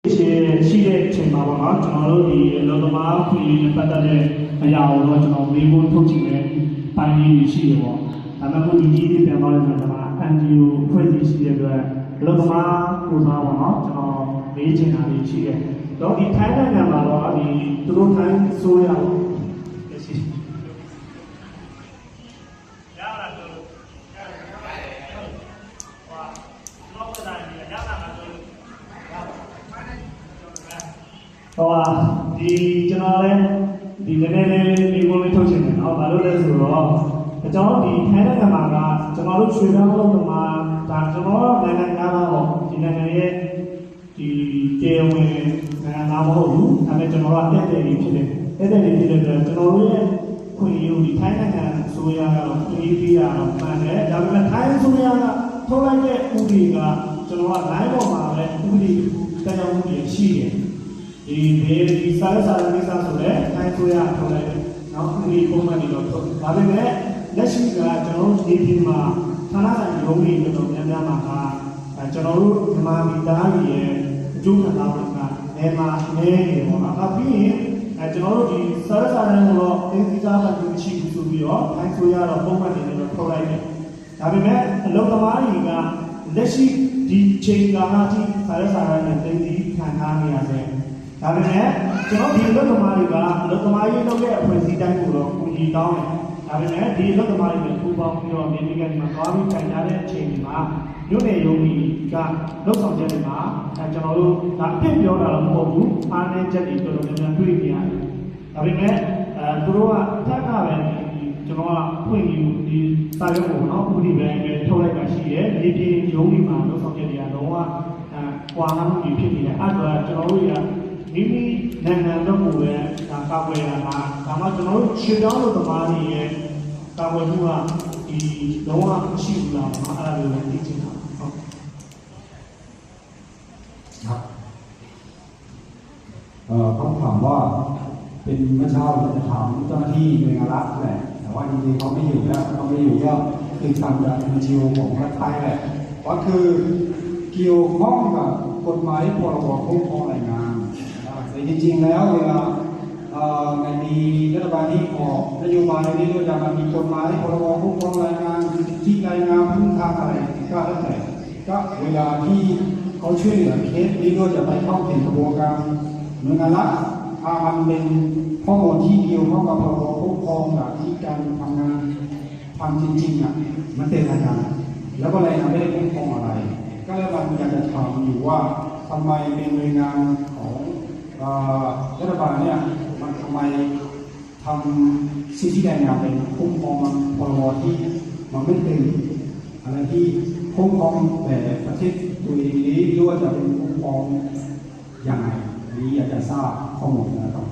ရှိတဲ့အချိန်မှာပေါ့နော်ကျွန်တော်တို့ဒီလောကမားခွင့်နဲ့ပတ်သက်တဲ့အရာကိုတော့ကျွန်တော်မေးဖို့ထုတ်ချင်တဲ့ပိုင်းလေးရှိတယ်ပေါ့ဒါပေမဲ့ခုဒီကြီးတွေပြန်သွားတဲ့အခါကျတော့ NGO ဖွဲ့စည်းရှိတဲ့အတွက်လောကမားကိုစားပေါ့နော်ကျွန်တော်မေးချင်တာလေးရှိတယ်တော့ဒီထိုင်းနိုင်ငံမှာတော့ဒီသူတို့ထိုင်းဆိုရအောင်ရှိရလာတော့ဟောဒီကျွန်တော်လည်းဒီနည်းနည်းလေးဒီကိုလေးထုတ်ချင်တယ်နော်ဘာလို့လဲဆိုတော့ကျွန်တော်ဒီထိုင်းနိုင်ငံမှာကကျွန်တော်တို့ရွှေပြောင်းလုပ်သမားဒါကျွန်တော်နိုင်ငံသားပေါ့ဒီနိုင်ငံရဲ့ဒီကျေဝင်နိုင်ငံသားမဟုတ်ဘူးဒါပေမဲ့ကျွန်တော်ကတက်တယ်ဖြစ်တယ်တက်တယ်ဖြစ်တဲ့အတွက်ကျွန်တော်တို့ရဲ့ခွင့်ရဒီထိုင်းနိုင်ငံဆိုရကတော့ခွင့်ရပေးရတော့မှန်တယ်ဒါပေမဲ့ထိုင်းဆိုရကထုတ်လိုက်တဲ့ဥပဒေကကျွန်တော်က line ပေါ်မှာပဲဥပဒေတက်ရောက်မှုရှိတယ်ဒီစာရစာကိစ္စဆိုလဲတိုင်းဆိုရထုတ်လိုက်တယ်။နောက်ဒီပုံမှန်တွေတော့ထုတ်ဒါပေမဲ့လက်ရှိကကျွန်တော်တို့ဒီမှာဌာနဆိုင်ရုံးတွေတော်တော်များများမှာကျွန်တော်တို့မြန်မာမိသားစုရဲ့အကျိုးခံစားမှုကနေမှာနေနေပေါ့နော်။ပြီးရင်ကျွန်တော်တို့ဒီစာရစာတန်းကိုတော့အင်္ဂလိပ်စာပတ်ပြီးရှိပြီးဆိုပြီးတော့တိုင်းဆိုရတော့ပုံမှန်တွေတော့ထုတ်လိုက်တယ်။ဒါပေမဲ့အလုပ်သမားတွေကလက်ရှိဒီချိန်ကာလထိစာရစာတန်းနဲ့သိသိခံထားနေရတယ်။ဒါပေမဲ့ကျွန်တော်ဒီအလုပ်သမားတွေကအလုပ်သမားရေးလုပ်တဲ့အဖွဲ့အစည်းတိုင်းကိုတော့ကူညီတောင်းတယ်။ဒါပေမဲ့ဒီအလုပ်သမားတွေနဲ့ပူးပေါင်းပြီးတော့မြေကြီးကနေမှာသွားပြီးတိုင်ကြတဲ့အချိန်ဒီမှာမြို့နယ်ရုံးကြီးကလုပ်ဆောင်ချက်တွေမှာကျွန်တော်တို့ဒါအပြစ်ပြောတာတော့မဟုတ်ဘူး။အားနည်းချက်တွေတော်တော်များများတွေ့နေရတယ်။ဒါပေမဲ့သူတို့ကအထက်ကပဲကျွန်တော်ကဖွင့်ပြီးဒီစာရုံးကိုနော်ဥပဒေပိုင်းပဲထုတ်လိုက်တာရှိတယ်။ဒီပြည်ရုံးကြီးမှာလုပ်ဆောင်ချက်တွေကလုံးဝကွာဟမှုတွေဖြစ်နေတယ်။အဲ့တော့ကျွန်တော်တို့ကမိမိနိုင်ငံတော်ကိုပဲကာကွယ်ရမှာဒါမှကျွန်တော်တို့ရှင်းပြောင်းလို့သမားတွေရဲ့ကာကွယ်မှုကဒီလုံးဝမရှိဘူးလားအဲ့ဒါလိုလည်းသိချင်တာဟုတ်ต้องถามว่าเป็นเมื่อเช้าเราจะถามเจ้าหน้าที่หน่วยงานรัฐแหละแต่ว่าจริงๆเขาไม่อยู่แล้วเขาไม่อยู่ก็คือทำจากบัญชีของรัฐไทยแหละก็คือเกี่ยวข้องกับกฎหมายพรบคุ้มครองแรงงานแต่จริงๆแล้วเวลาในมีรัฐบาลที่ออกนโยบายนี้ด้วยจะมีกฎหมายพรบคุ้มครองแรงงานที่แรงงานพึ่งทางอะไรก็แล้วแต่ก็เวลาที่เขาช่วยเหลือเคสนี้ก็จะไปเข้าถึงกระบวนการหน่วยงานรัฐถ้ามันเป็นข้อมูลที่เกี่ยวข้องกับพรบคุ้มครองกับที่การทำงานทำจริงๆอ่ะมันเป็นอะไรกันแล้วก็แรงงานไม่ได้คุ้มครองอะไรก็เลยมันอยากจะถามอยู่ว่าทำไมเป็นหน่วยงานของรัฐบาลเนี่ยมันทำไมทำสิ่งที่แรงงานเป็นคุ้มครองมันพรบที่มันไม่เป็นอะไรที่คุ้มครองแต่ประเทศตัวเองนี้หรือว่าจะเป็นคุ้มครองอย่างไรนี้อยากจะทราบข้อมูลนะครับ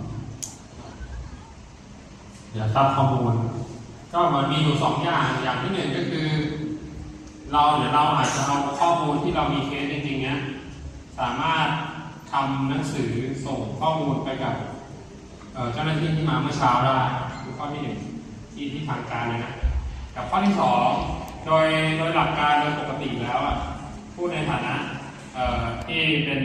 อยากทราบข้อมูลก็มันมีอยู่2อย่างที่1ก็คือเราอาจจะเอาข้อมูลที่เรามีเคสจริงๆเนี้ยสามารถทำหนังสือส่งข้อมูลไปกับเจ้าหน้าที่ที่มาเมื่อเช้าได้คือข้อที่1ที่ทางการเลยนะกับข้อที่2โดยหลักการโดยปกติแล้วพูดในฐานะที่เป็น